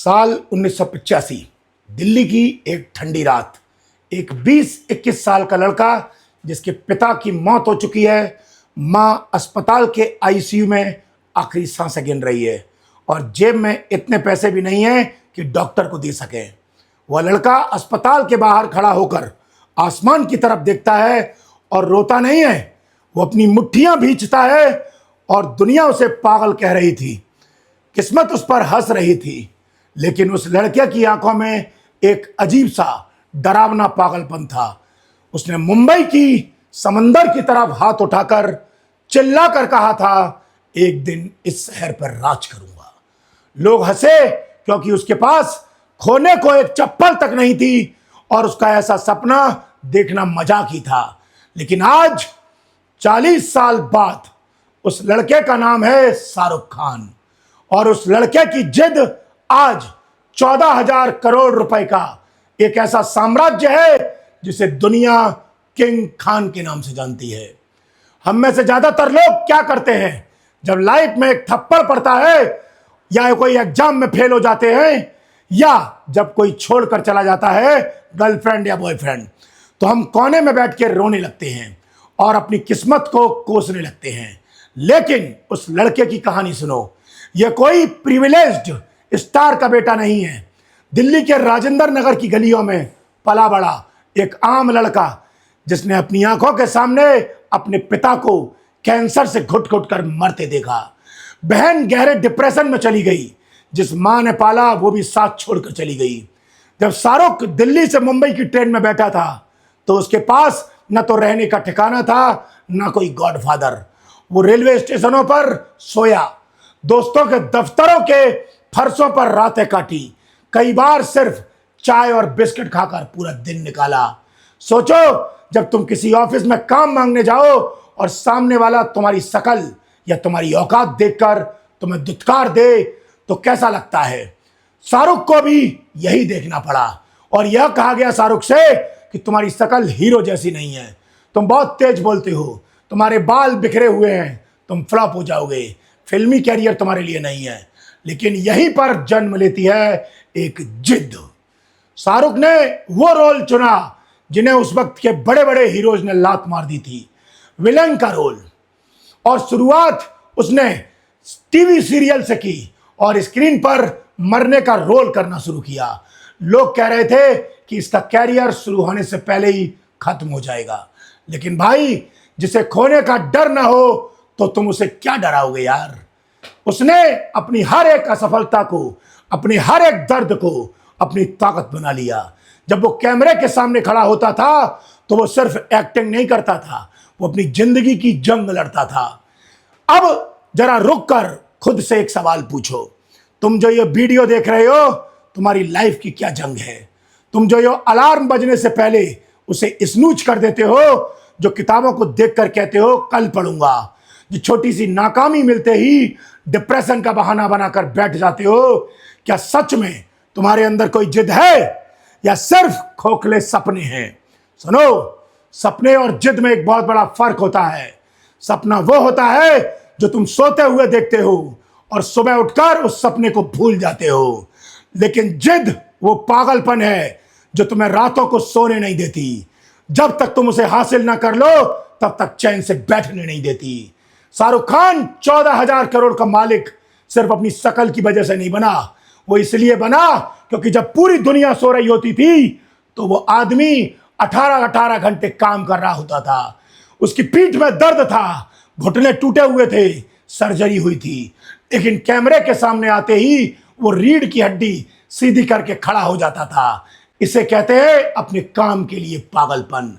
साल 1985 दिल्ली की एक ठंडी रात, एक 20-21 साल का लड़का जिसके पिता की मौत हो चुकी है, मां अस्पताल के आईसीयू में आखिरी सांसें गिन रही है और जेब में इतने पैसे भी नहीं है कि डॉक्टर को दे सके। वह लड़का अस्पताल के बाहर खड़ा होकर आसमान की तरफ देखता है और रोता नहीं है, वो अपनी मुट्ठियां भींचता है और दुनिया उसे पागल कह रही थी, किस्मत उस पर हंस रही थी, लेकिन उस लड़के की आंखों में एक अजीब सा डरावना पागलपन था। उसने मुंबई की समंदर की तरफ हाथ उठाकर चिल्लाकर कहा था, एक दिन इस शहर पर राज करूंगा। लोग हंसे क्योंकि उसके पास खोने को एक चप्पल तक नहीं थी और उसका ऐसा सपना देखना मजाक ही था। लेकिन आज 40 साल बाद उस लड़के का नाम है शाहरुख खान और उस लड़के की जिद आज 14,000 करोड़ रुपए का एक ऐसा साम्राज्य है जिसे दुनिया किंग खान के नाम से जानती है। हम में से ज्यादातर लोग क्या करते हैं, जब लाइफ में एक थप्पड़ पड़ता है या कोई एग्जाम में फेल हो जाते हैं या जब कोई छोड़कर चला जाता है गर्लफ्रेंड या बॉयफ्रेंड, तो हम कोने में बैठ के रोने लगते हैं और अपनी किस्मत को कोसने लगते हैं। लेकिन उस लड़के की कहानी सुनो, यह कोई प्रिविलेज्ड स्टार का बेटा नहीं है। दिल्ली के राजेंद्र नगर की गलियों में पला बड़ा एक आम लड़का जिसने अपनी आंखों के सामने अपने पिता को कैंसर से घुट घुट कर मरते देखा। बहन गहरे डिप्रेशन में चली गई, जिस मां ने पाला वो भी साथ छोड़कर चली गई। जब शाहरुख दिल्ली से मुंबई की ट्रेन में बैठा था तो उसके पास न तो रहने का ठिकाना था न कोई गॉडफादर। वो रेलवे स्टेशनों पर सोया, दोस्तों के दफ्तरों के फर्शों पर रातें काटी, कई बार सिर्फ चाय और बिस्किट खाकर पूरा दिन निकाला। सोचो, जब तुम किसी ऑफिस में काम मांगने जाओ और सामने वाला तुम्हारी शकल या तुम्हारी औकात देखकर तुम्हें दुत्कार दे तो कैसा लगता है। शाहरुख को भी यही देखना पड़ा और यह कहा गया शाहरुख से कि तुम्हारी शकल हीरो जैसी नहीं है, तुम बहुत तेज बोलते हो, तुम्हारे बाल बिखरे हुए हैं, तुम फ्लॉप हो जाओगे, फिल्मी कैरियर तुम्हारे लिए नहीं है। लेकिन यहीं पर जन्म लेती है एक जिद। शाहरुख ने वो रोल चुना जिन्हें उस वक्त के बड़े बड़े हीरोज ने लात मार दी थी, विलन का रोल। और शुरुआत उसने टीवी सीरियल से की और स्क्रीन पर मरने का रोल करना शुरू किया। लोग कह रहे थे कि इसका कैरियर शुरू होने से पहले ही खत्म हो जाएगा। लेकिन भाई, जिसे खोने का डर ना हो तो तुम उसे क्या डराओगे यार। उसने अपनी हर एक असफलता को, अपने हर एक दर्द को अपनी ताकत बना लिया। जब वो कैमरे के सामने खड़ा होता था तो वो सिर्फ एक्टिंग नहीं करता था, वो अपनी जिंदगी की जंग लड़ता था। अब जरा रुक कर खुद से एक सवाल पूछो, तुम जो ये वीडियो देख रहे हो, तुम्हारी लाइफ की क्या जंग है। तुम जो ये अलार्म बजने से पहले उसे स्नूज कर देते हो, जो किताबों को देखकर कहते हो कल पढ़ूंगा, जो छोटी सी नाकामी मिलते ही डिप्रेशन का बहाना बनाकर बैठ जाते हो, क्या सच में तुम्हारे अंदर कोई जिद है या सिर्फ खोखले सपने हैं। सुनो, सपने और जिद में एक बहुत बड़ा फर्क होता है। सपना वो होता है जो तुम सोते हुए देखते हो और सुबह उठकर उस सपने को भूल जाते हो। लेकिन जिद वो पागलपन है जो तुम्हें रातों को सोने नहीं देती। जब तक तुम उसे हासिल ना कर लो तब तक चैन से बैठने नहीं देती। शाहरुख खान 14,000 करोड़ का मालिक सिर्फ अपनी शकल की वजह से नहीं बना, वो इसलिए बना क्योंकि जब पूरी दुनिया सो रही होती थी तो वो आदमी 18-18 घंटे काम कर रहा होता था। उसकी पीठ में दर्द था, घुटने टूटे हुए थे, सर्जरी हुई थी, लेकिन कैमरे के सामने आते ही वो रीढ़ की हड्डी सीधी करके खड़ा हो जाता था। इसे कहते हैं अपने काम के लिए पागलपन।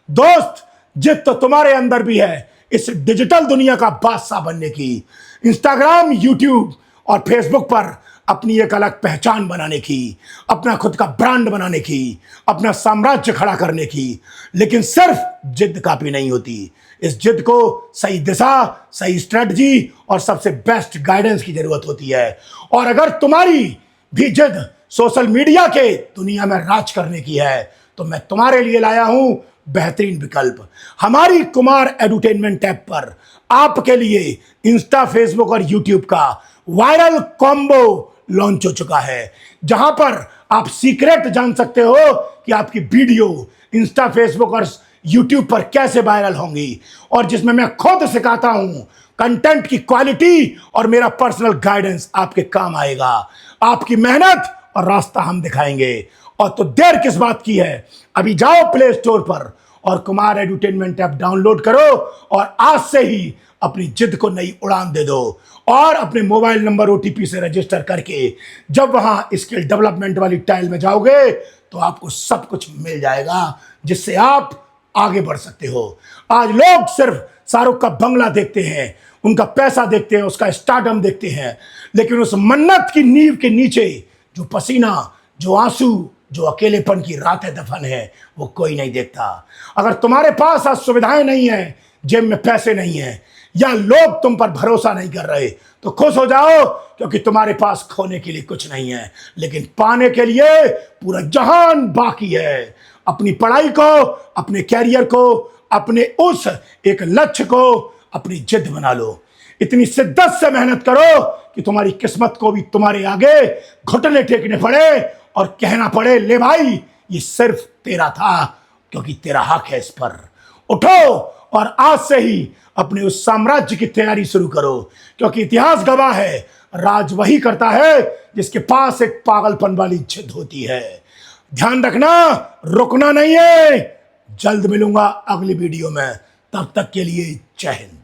दोस्त, जिद तो तुम्हारे अंदर भी है, इस डिजिटल दुनिया का बादशाह बनने की, इंस्टाग्राम, यूट्यूब और फेसबुक पर अपनी एक अलग पहचान बनाने की, अपना खुद का ब्रांड बनाने की, अपना साम्राज्य खड़ा करने की। लेकिन सिर्फ जिद काफी नहीं होती, इस जिद को सही दिशा, सही स्ट्रेटजी और सबसे बेस्ट गाइडेंस की जरूरत होती है। और अगर तुम्हारी भी जिद सोशल मीडिया के दुनिया में राज करने की है तो मैं तुम्हारे लिए लाया हूं बेहतरीन विकल्प। हमारी कुमार एडुटेनमेंट ऐप पर आपके लिए इंस्टा, फेसबुक और यूट्यूब का वायरल कॉम्बो लॉन्च हो चुका है, जहां पर आप सीक्रेट जान सकते हो कि आपकी वीडियो इंस्टा, फेसबुक और यूट्यूब पर कैसे वायरल होंगी, और जिसमें मैं खुद सिखाता हूं कंटेंट की क्वालिटी और मेरा पर्सनल गाइडेंस आपके काम आएगा। आपकी मेहनत और रास्ता हम दिखाएंगे। और तो देर किस बात की है, अभी जाओ प्ले स्टोर पर और कुमार एडुटेनमेंट ऐप डाउनलोड करो और आज से ही अपनी जिद को नई उड़ान दे दो। और अपने मोबाइल नंबर OTP से रजिस्टर करके जब वहां स्किल डेवलपमेंट वाली टाइल में जाओगे तो आपको सब कुछ मिल जाएगा जिससे आप आगे बढ़ सकते हो। आज लोग सिर्फ शाहरुख का बंगला देखते हैं, उनका पैसा देखते हैं, उसका स्टारडम देखते हैं, लेकिन उस मन्नत की नींव के नीचे जो पसीना, जो आंसू, जो अकेलेपन की रातें दफन है, वो कोई नहीं देखता। अगर तुम्हारे पास आज सुविधाएं नहीं है, जेब में पैसे नहीं है, या लोग तुम पर भरोसा नहीं कर रहे, तो खुश हो जाओ, क्योंकि तुम्हारे पास खोने के लिए कुछ नहीं है, लेकिन पाने के लिए पूरा जहान बाकी है। अपनी पढ़ाई को, अपने कैरियर को, अपने उस एक लक्ष्य को अपनी जिद बना लो। इतनी शिद्दत से मेहनत करो कि तुम्हारी किस्मत को भी तुम्हारे आगे घुटने टेकने पड़े और कहना पड़े, ले भाई ये सिर्फ तेरा था, क्योंकि तेरा हक है इस पर। उठो और आज से ही अपने उस साम्राज्य की तैयारी शुरू करो, क्योंकि इतिहास गवाह है, राज वही करता है जिसके पास एक पागलपन वाली जिद होती है। ध्यान रखना, रुकना नहीं है। जल्द मिलूंगा अगली वीडियो में, तब तक के लिए जय हिंद।